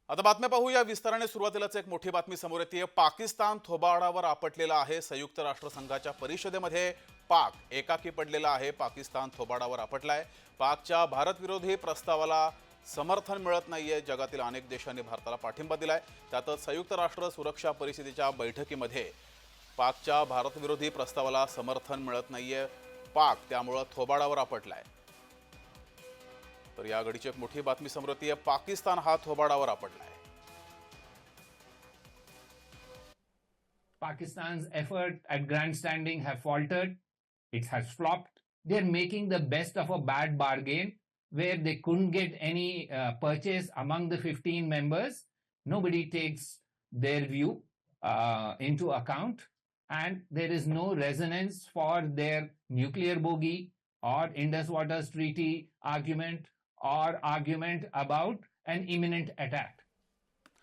आता बातम्या पाहूया विस्ताराने. सुरुवातीलाच एक मोठी बातमी समोर येते. पाकिस्तान थोबाडावर आपटलेला आहे. संयुक्त राष्ट्रसंघाच्या परिषदेमध्ये पाक एकाकी पडलेला आहे. पाकिस्तान थोबाडावर आपटलाय. पाकच्या भारतविरोधी प्रस्तावाला समर्थन मिळत नाहीये. जगातील अनेक देशांनी भारताला पाठिंबा दिलाय. त्यातच संयुक्त राष्ट्र सुरक्षा परिषदेच्या बैठकीमध्ये पाकच्या भारतविरोधी प्रस्तावाला समर्थन मिळत नाहीये. पाक त्यामुळे थोबाडावर आपटलाय. तर या घडीची एक मोठी बातमी समोर येते. पाकिस्तान हा थोबाडावर आपटलाय. Pakistan's effort at grandstanding have faltered. It has flopped. They're making the best of a bad bargain where they couldn't get any purchase among the 15 members. Nobody takes their view into account, and there is no resonance for their nuclear bogey or Indus Waters Treaty argument or argument about an imminent attack.